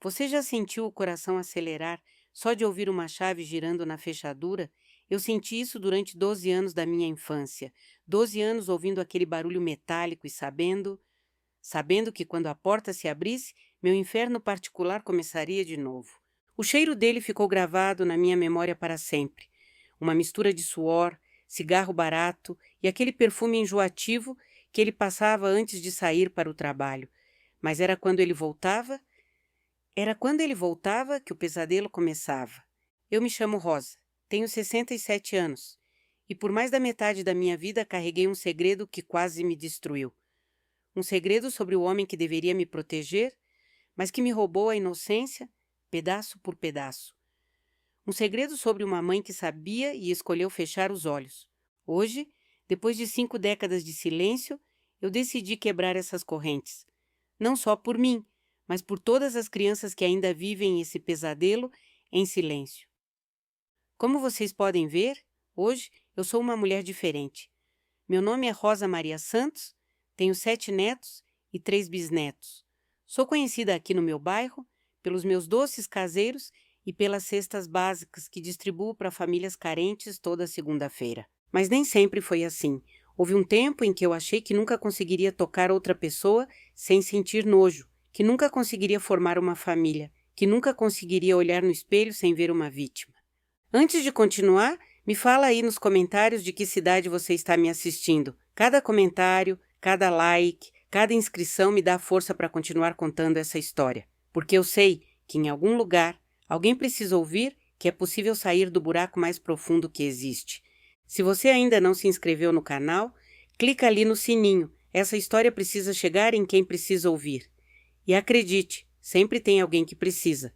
Você já sentiu o coração acelerar só de ouvir uma chave girando na fechadura? Eu senti isso durante 12 anos da minha infância. 12 anos ouvindo aquele barulho metálico e sabendo que quando a porta se abrisse, meu inferno particular começaria de novo. O cheiro dele ficou gravado na minha memória para sempre. Uma mistura de suor, cigarro barato e aquele perfume enjoativo que ele passava antes de sair para o trabalho. Mas era quando ele voltava que o pesadelo começava. Eu me chamo Rosa, tenho 67 anos, e por mais da metade da minha vida carreguei um segredo que quase me destruiu. Um segredo sobre o homem que deveria me proteger, mas que me roubou a inocência, pedaço por pedaço. Um segredo sobre uma mãe que sabia e escolheu fechar os olhos. Hoje, depois de 5 décadas de silêncio, eu decidi quebrar essas correntes. Não só por mim, mas por todas as crianças que ainda vivem esse pesadelo em silêncio. Como vocês podem ver, hoje eu sou uma mulher diferente. Meu nome é Rosa Maria Santos, tenho 7 netos e 3 bisnetos. Sou conhecida aqui no meu bairro pelos meus doces caseiros e pelas cestas básicas que distribuo para famílias carentes toda segunda-feira. Mas nem sempre foi assim. Houve um tempo em que eu achei que nunca conseguiria tocar outra pessoa sem sentir nojo, que nunca conseguiria formar uma família, que nunca conseguiria olhar no espelho sem ver uma vítima. Antes de continuar, me fala aí nos comentários de que cidade você está me assistindo. Cada comentário, cada like, cada inscrição me dá força para continuar contando essa história. Porque eu sei que em algum lugar alguém precisa ouvir que é possível sair do buraco mais profundo que existe. Se você ainda não se inscreveu no canal, clica ali no sininho. Essa história precisa chegar em quem precisa ouvir. E acredite, sempre tem alguém que precisa.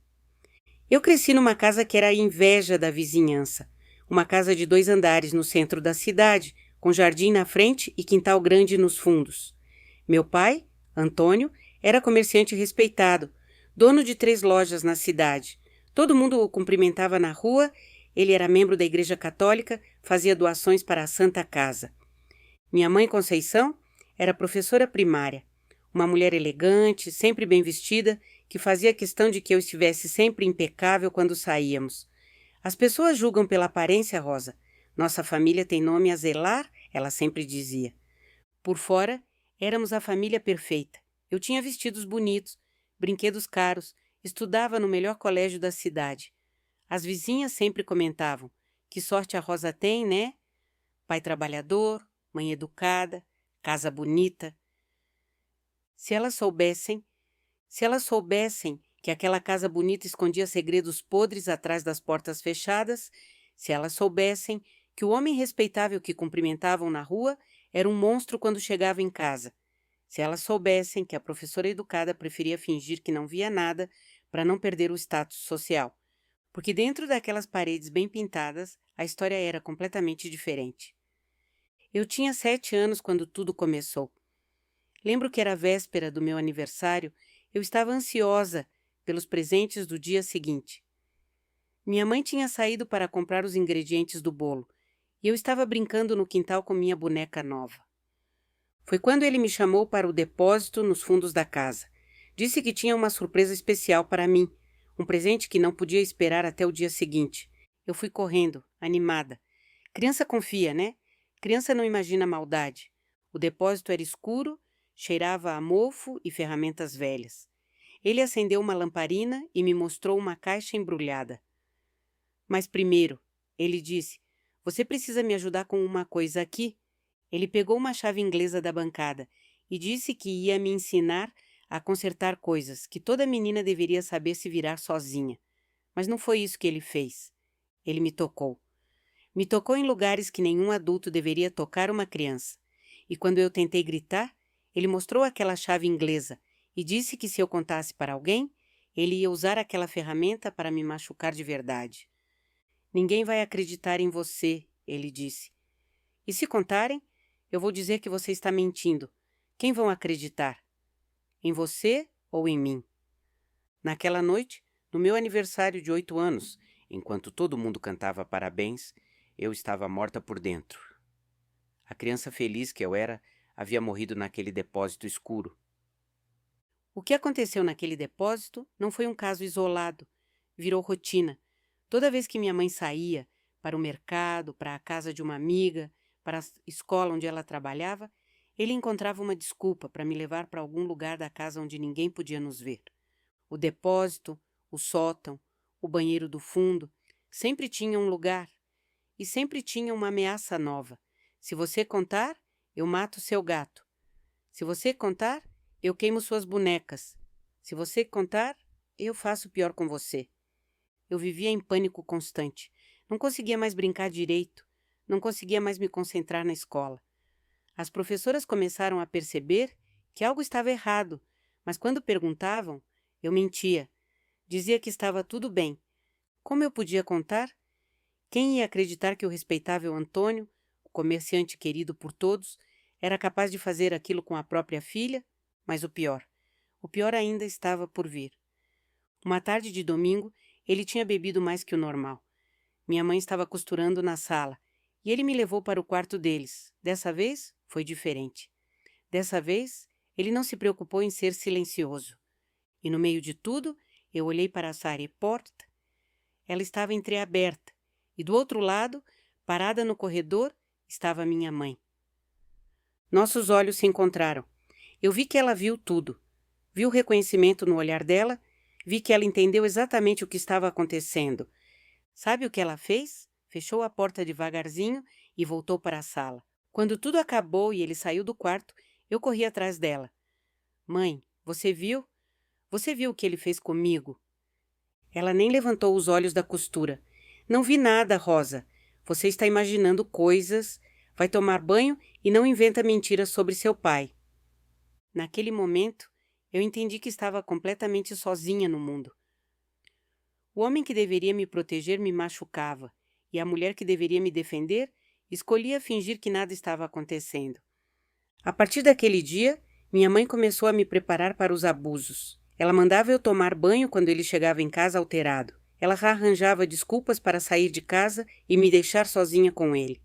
Eu cresci numa casa que era a inveja da vizinhança. Uma casa de 2 andares no centro da cidade, com jardim na frente e quintal grande nos fundos. Meu pai, Antônio, era comerciante respeitado, dono de 3 lojas na cidade. Todo mundo o cumprimentava na rua, ele era membro da Igreja Católica, fazia doações para a Santa Casa. Minha mãe, Conceição, era professora primária. Uma mulher elegante, sempre bem vestida, que fazia questão de que eu estivesse sempre impecável quando saíamos. As pessoas julgam pela aparência, Rosa. Nossa família tem nome a zelar, ela sempre dizia. Por fora, éramos a família perfeita. Eu tinha vestidos bonitos, brinquedos caros, estudava no melhor colégio da cidade. As vizinhas sempre comentavam: que sorte a Rosa tem, né? Pai trabalhador, mãe educada, casa bonita. Se elas soubessem que aquela casa bonita escondia segredos podres atrás das portas fechadas, se elas soubessem que o homem respeitável que cumprimentavam na rua era um monstro quando chegava em casa, se elas soubessem que a professora educada preferia fingir que não via nada para não perder o status social, porque dentro daquelas paredes bem pintadas, a história era completamente diferente. Eu tinha 7 anos quando tudo começou. Lembro que era a véspera do meu aniversário. Eu estava ansiosa pelos presentes do dia seguinte. Minha mãe tinha saído para comprar os ingredientes do bolo e eu estava brincando no quintal com minha boneca nova. Foi quando ele me chamou para o depósito nos fundos da casa. Disse que tinha uma surpresa especial para mim, um presente que não podia esperar até o dia seguinte. Eu fui correndo, animada. Criança confia, né? Criança não imagina maldade. O depósito era escuro, cheirava a mofo e ferramentas velhas. Ele acendeu uma lamparina e me mostrou uma caixa embrulhada. Mas primeiro, ele disse, você precisa me ajudar com uma coisa aqui. Ele pegou uma chave inglesa da bancada e disse que ia me ensinar a consertar coisas que toda menina deveria saber se virar sozinha. Mas não foi isso que ele fez. Ele me tocou. Me tocou em lugares que nenhum adulto deveria tocar uma criança. E quando eu tentei gritar, ele mostrou aquela chave inglesa e disse que se eu contasse para alguém, ele ia usar aquela ferramenta para me machucar de verdade. Ninguém vai acreditar em você, ele disse. E se contarem, eu vou dizer que você está mentindo. Quem vão acreditar? Em você ou em mim? Naquela noite, no meu aniversário de 8 anos, enquanto todo mundo cantava parabéns, eu estava morta por dentro. A criança feliz que eu era havia morrido naquele depósito escuro. O que aconteceu naquele depósito não foi um caso isolado, virou rotina. Toda vez que minha mãe saía para o mercado, para a casa de uma amiga, para a escola onde ela trabalhava, ele encontrava uma desculpa para me levar para algum lugar da casa onde ninguém podia nos ver. O depósito, o sótão, o banheiro do fundo, sempre tinha um lugar e sempre tinha uma ameaça nova. Se você contar, eu mato seu gato. Se você contar, eu queimo suas bonecas. Se você contar, eu faço pior com você. Eu vivia em pânico constante. Não conseguia mais brincar direito. Não conseguia mais me concentrar na escola. As professoras começaram a perceber que algo estava errado, mas quando perguntavam, eu mentia. Dizia que estava tudo bem. Como eu podia contar? Quem ia acreditar que o respeitável Antônio, o comerciante querido por todos, era capaz de fazer aquilo com a própria filha? Mas o pior ainda estava por vir. Uma tarde de domingo, ele tinha bebido mais que o normal. Minha mãe estava costurando na sala, e ele me levou para o quarto deles. Dessa vez, foi diferente. Dessa vez, ele não se preocupou em ser silencioso. E no meio de tudo, eu olhei para a porta. Ela estava entreaberta, e do outro lado, parada no corredor, estava minha mãe. Nossos olhos se encontraram. Eu vi que ela viu tudo. Vi o reconhecimento no olhar dela, vi que ela entendeu exatamente o que estava acontecendo. Sabe o que ela fez? Fechou a porta devagarzinho e voltou para a sala. Quando tudo acabou e ele saiu do quarto, eu corri atrás dela. Mãe, você viu? Você viu o que ele fez comigo? Ela nem levantou os olhos da costura. Não vi nada, Rosa. Você está imaginando coisas. Vai tomar banho e não inventa mentiras sobre seu pai. Naquele momento, eu entendi que estava completamente sozinha no mundo. O homem que deveria me proteger me machucava, e a mulher que deveria me defender escolhia fingir que nada estava acontecendo. A partir daquele dia, minha mãe começou a me preparar para os abusos. Ela mandava eu tomar banho quando ele chegava em casa alterado. Ela arranjava desculpas para sair de casa e me deixar sozinha com ele.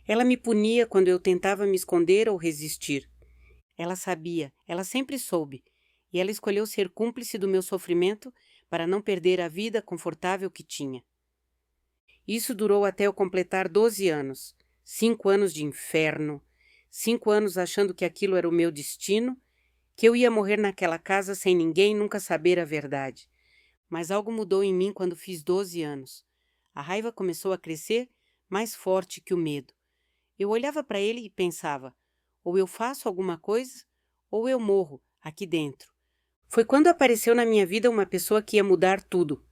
Ela me punia quando eu tentava me esconder ou resistir. Ela sabia, ela sempre soube, e ela escolheu ser cúmplice do meu sofrimento para não perder a vida confortável que tinha. Isso durou até eu completar 12 anos. 5 anos de inferno. 5 anos achando que aquilo era o meu destino, que eu ia morrer naquela casa sem ninguém nunca saber a verdade. Mas algo mudou em mim quando fiz 12 anos. A raiva começou a crescer mais forte que o medo. Eu olhava para ele e pensava, ou eu faço alguma coisa, ou eu morro aqui dentro. Foi quando apareceu na minha vida uma pessoa que ia mudar tudo.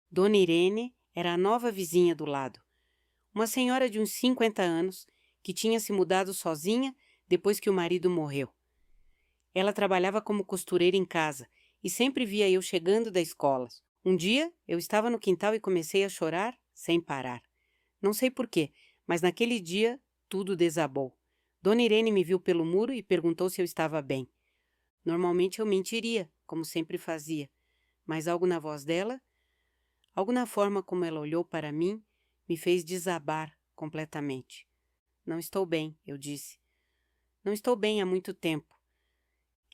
Dona Irene era a nova vizinha do lado. Uma senhora de uns 50 anos que tinha se mudado sozinha depois que o marido morreu. Ela trabalhava como costureira em casa e sempre via eu chegando da escola. Um dia, eu estava no quintal e comecei a chorar sem parar. Não sei por quê, mas naquele dia tudo desabou. Dona Irene me viu pelo muro e perguntou se eu estava bem. Normalmente eu mentiria, como sempre fazia, mas algo na voz dela, algo na forma como ela olhou para mim, me fez desabar completamente. Não estou bem, eu disse. Não estou bem há muito tempo.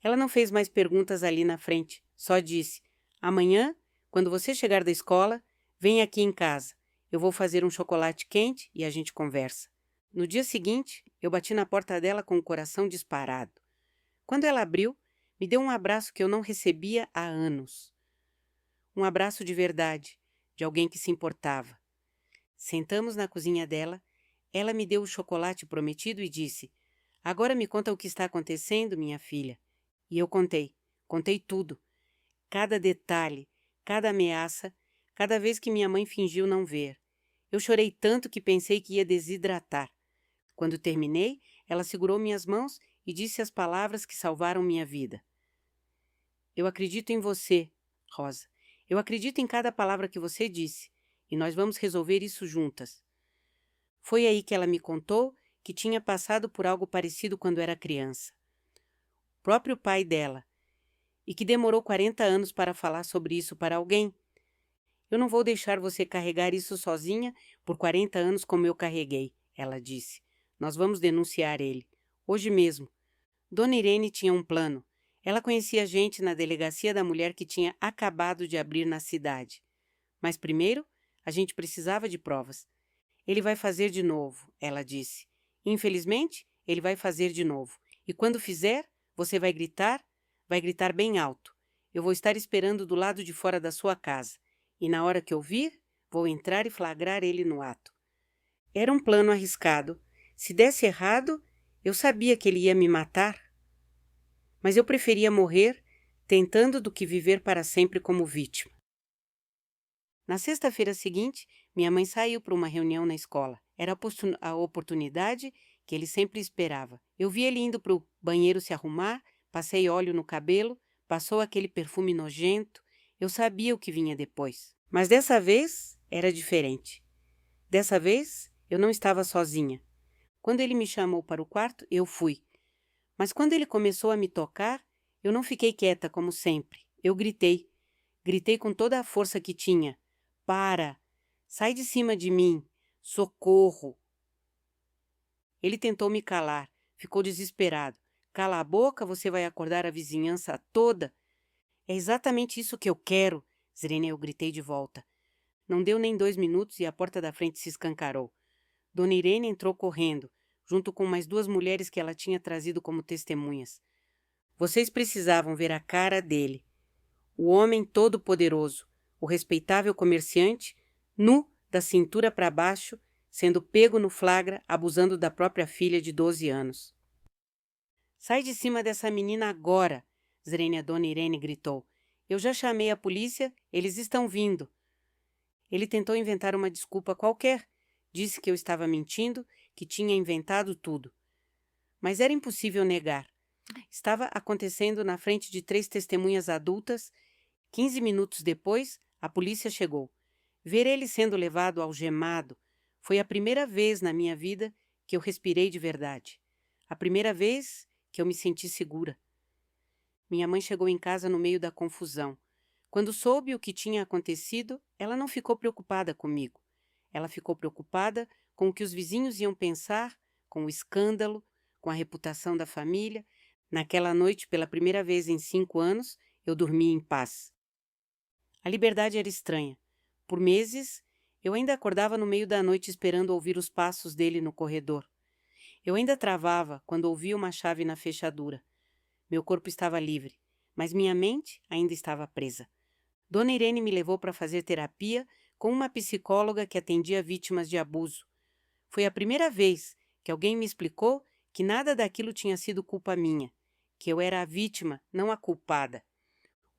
Ela não fez mais perguntas ali na frente, só disse, amanhã, quando você chegar da escola, vem aqui em casa. Eu vou fazer um chocolate quente e a gente conversa. No dia seguinte, eu bati na porta dela com o coração disparado. Quando ela abriu, me deu um abraço que eu não recebia há anos. Um abraço de verdade, de alguém que se importava. Sentamos na cozinha dela, ela me deu o chocolate prometido e disse, agora me conta o que está acontecendo, minha filha. E eu contei tudo. Cada detalhe, cada ameaça, cada vez que minha mãe fingiu não ver. Eu chorei tanto que pensei que ia desidratar. Quando terminei, ela segurou minhas mãos e disse as palavras que salvaram minha vida. Eu acredito em você, Rosa. Eu acredito em cada palavra que você disse, e nós vamos resolver isso juntas. Foi aí que ela me contou que tinha passado por algo parecido quando era criança. O próprio pai dela, e que demorou 40 anos para falar sobre isso para alguém. Eu não vou deixar você carregar isso sozinha por 40 anos como eu carreguei, ela disse. Nós vamos denunciar ele. Hoje mesmo. Dona Irene tinha um plano. Ela conhecia gente na delegacia da mulher que tinha acabado de abrir na cidade. Mas primeiro, a gente precisava de provas. Ele vai fazer de novo, ela disse. Infelizmente, ele vai fazer de novo. E quando fizer, você vai gritar bem alto. Eu vou estar esperando do lado de fora da sua casa. E na hora que eu vir, vou entrar e flagrar ele no ato. Era um plano arriscado. Se desse errado, eu sabia que ele ia me matar. Mas eu preferia morrer tentando do que viver para sempre como vítima. Na sexta-feira seguinte, minha mãe saiu para uma reunião na escola. Era a oportunidade que ele sempre esperava. Eu vi ele indo para o banheiro se arrumar, passei óleo no cabelo, passou aquele perfume nojento. Eu sabia o que vinha depois. Mas dessa vez era diferente. Dessa vez eu não estava sozinha. Quando ele me chamou para o quarto, eu fui. Mas quando ele começou a me tocar, eu não fiquei quieta como sempre. Eu gritei. Gritei com toda a força que tinha. Para! Sai de cima de mim! Socorro! Ele tentou me calar. Ficou desesperado. Cala a boca, você vai acordar a vizinhança toda. É exatamente isso que eu quero, Zrenia, eu gritei de volta. Não deu nem 2 minutos e a porta da frente se escancarou. Dona Irene entrou correndo, junto com mais 2 mulheres que ela tinha trazido como testemunhas. Vocês precisavam ver a cara dele. O homem todo-poderoso, o respeitável comerciante, nu da cintura para baixo, sendo pego no flagra, abusando da própria filha de 12 anos. Sai de cima dessa menina agora, Zrenia Dona Irene gritou. Eu já chamei a polícia, eles estão vindo. Ele tentou inventar uma desculpa qualquer. Disse que eu estava mentindo, que tinha inventado tudo. Mas era impossível negar. Estava acontecendo na frente de 3 testemunhas adultas. 15 minutos depois, a polícia chegou. Ver ele sendo levado algemado foi a primeira vez na minha vida que eu respirei de verdade. A primeira vez que eu me senti segura. Minha mãe chegou em casa no meio da confusão. Quando soube o que tinha acontecido, ela não ficou preocupada comigo. Ela ficou preocupada com o que os vizinhos iam pensar, com o escândalo, com a reputação da família. Naquela noite, pela primeira vez em 5 anos, eu dormi em paz. A liberdade era estranha. Por meses, eu ainda acordava no meio da noite esperando ouvir os passos dele no corredor. Eu ainda travava quando ouvia uma chave na fechadura. Meu corpo estava livre, mas minha mente ainda estava presa. Dona Irene me levou para fazer terapia com uma psicóloga que atendia vítimas de abuso. Foi a primeira vez que alguém me explicou que nada daquilo tinha sido culpa minha, que eu era a vítima, não a culpada.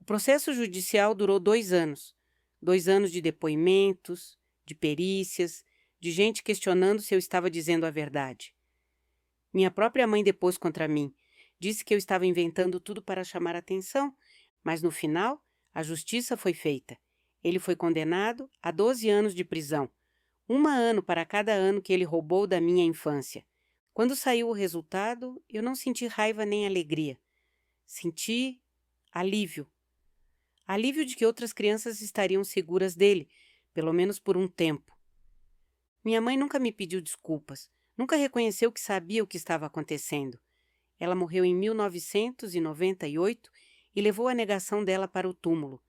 O processo judicial durou 2 anos. 2 anos de depoimentos, de perícias, de gente questionando se eu estava dizendo a verdade. Minha própria mãe depôs contra mim. Disse que eu estava inventando tudo para chamar atenção, mas no final, a justiça foi feita. Ele foi condenado a 12 anos de prisão. 1 ano para cada ano que ele roubou da minha infância. Quando saiu o resultado, eu não senti raiva nem alegria. Senti alívio. Alívio de que outras crianças estariam seguras dele, pelo menos por um tempo. Minha mãe nunca me pediu desculpas, nunca reconheceu que sabia o que estava acontecendo. Ela morreu em 1998 e levou a negação dela para o túmulo.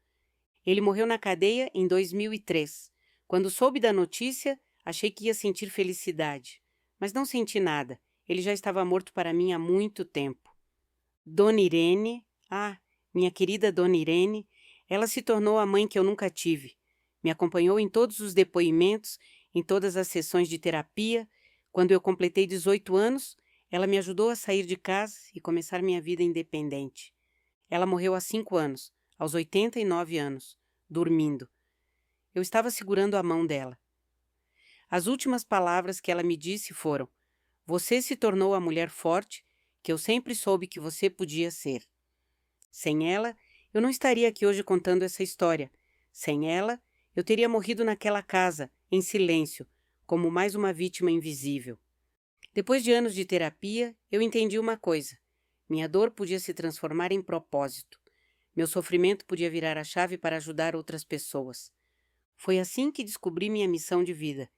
Ele morreu na cadeia em 2003. Quando soube da notícia, achei que ia sentir felicidade. Mas não senti nada. Ele já estava morto para mim há muito tempo. Dona Irene, minha querida Dona Irene, ela se tornou a mãe que eu nunca tive. Me acompanhou em todos os depoimentos, em todas as sessões de terapia. Quando eu completei 18 anos, ela me ajudou a sair de casa e começar minha vida independente. Ela morreu há 5 anos, aos 89 anos, dormindo. Eu estava segurando a mão dela. As últimas palavras que ela me disse foram: você se tornou a mulher forte que eu sempre soube que você podia ser. Sem ela, eu não estaria aqui hoje contando essa história. Sem ela, eu teria morrido naquela casa, em silêncio, como mais uma vítima invisível. Depois de anos de terapia, eu entendi uma coisa. Minha dor podia se transformar em propósito. Meu sofrimento podia virar a chave para ajudar outras pessoas. Foi assim que descobri minha missão de vida.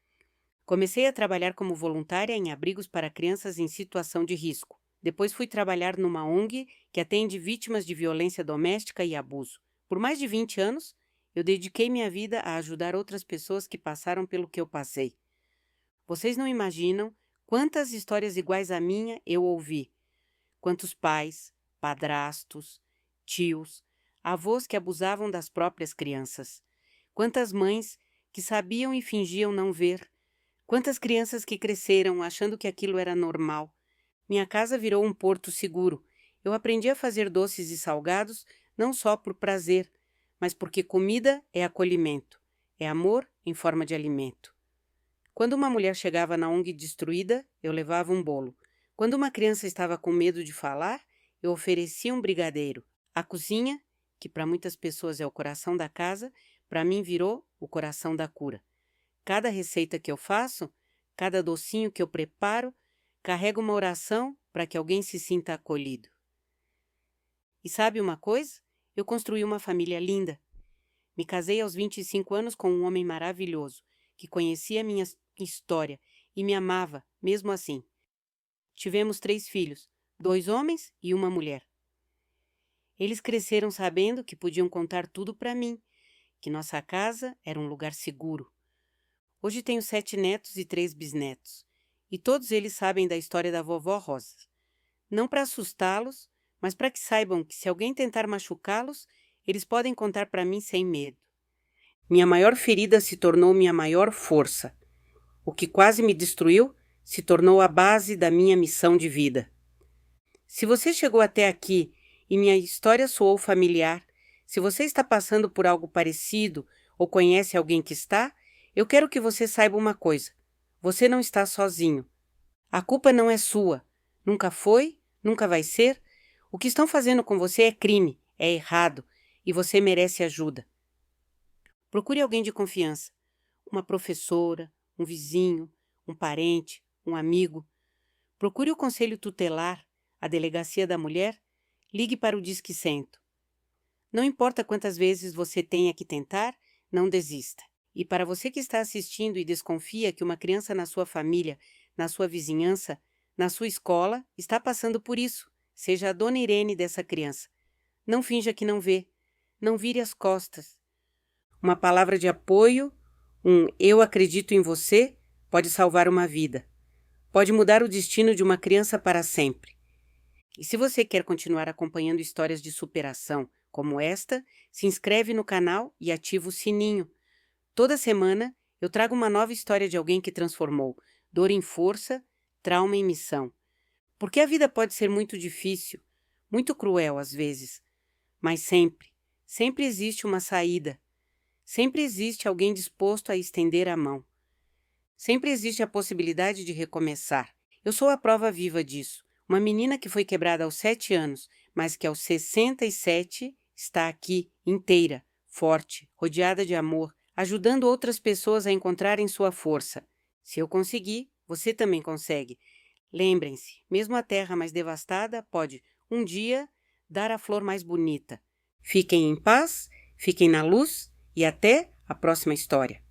Comecei a trabalhar como voluntária em abrigos para crianças em situação de risco. Depois fui trabalhar numa ONG que atende vítimas de violência doméstica e abuso. Por mais de 20 anos, eu dediquei minha vida a ajudar outras pessoas que passaram pelo que eu passei. Vocês não imaginam quantas histórias iguais à minha eu ouvi. Quantos pais, padrastos, tios, avós que abusavam das próprias crianças. Quantas mães que sabiam e fingiam não ver. Quantas crianças que cresceram achando que aquilo era normal. Minha casa virou um porto seguro. Eu aprendi a fazer doces e salgados não só por prazer, mas porque comida é acolhimento, é amor em forma de alimento. Quando uma mulher chegava na ONG destruída, eu levava um bolo. Quando uma criança estava com medo de falar, eu oferecia um brigadeiro. A cozinha, que para muitas pessoas é o coração da casa, para mim virou o coração da cura. Cada receita que eu faço, cada docinho que eu preparo, carrega uma oração para que alguém se sinta acolhido. E sabe uma coisa? Eu construí uma família linda. Me casei aos 25 anos com um homem maravilhoso, que conhecia minha história e me amava, mesmo assim. Tivemos 3 filhos, 2 homens e uma mulher. Eles cresceram sabendo que podiam contar tudo para mim, que nossa casa era um lugar seguro. Hoje tenho 7 netos e 3 bisnetos, e todos eles sabem da história da vovó Rosa. Não para assustá-los, mas para que saibam que se alguém tentar machucá-los, eles podem contar para mim sem medo. Minha maior ferida se tornou minha maior força. O que quase me destruiu se tornou a base da minha missão de vida. Se você chegou até aqui e minha história soou familiar, se você está passando por algo parecido ou conhece alguém que está, eu quero que você saiba uma coisa. Você não está sozinho. A culpa não é sua. Nunca foi, nunca vai ser. O que estão fazendo com você é crime, é errado, e você merece ajuda. Procure alguém de confiança. Uma professora, um vizinho, um parente, um amigo. Procure o conselho tutelar, a delegacia da mulher. Ligue para o Disque 100. Não importa quantas vezes você tenha que tentar, não desista. E para você que está assistindo e desconfia que uma criança na sua família, na sua vizinhança, na sua escola, está passando por isso, seja a Dona Irene dessa criança. Não finja que não vê. Não vire as costas. Uma palavra de apoio, um "eu acredito em você", pode salvar uma vida. Pode mudar o destino de uma criança para sempre. E se você quer continuar acompanhando histórias de superação como esta, se inscreve no canal e ativa o sininho. Toda semana eu trago uma nova história de alguém que transformou dor em força, trauma em missão. Porque a vida pode ser muito difícil, muito cruel às vezes, mas sempre existe uma saída. Sempre existe alguém disposto a estender a mão. Sempre existe a possibilidade de recomeçar. Eu sou a prova viva disso. Uma menina que foi quebrada aos 7 anos, mas que aos 67 está aqui, inteira, forte, rodeada de amor, ajudando outras pessoas a encontrarem sua força. Se eu conseguir, você também consegue. Lembrem-se, mesmo a terra mais devastada pode, um dia, dar a flor mais bonita. Fiquem em paz, fiquem na luz e até a próxima história.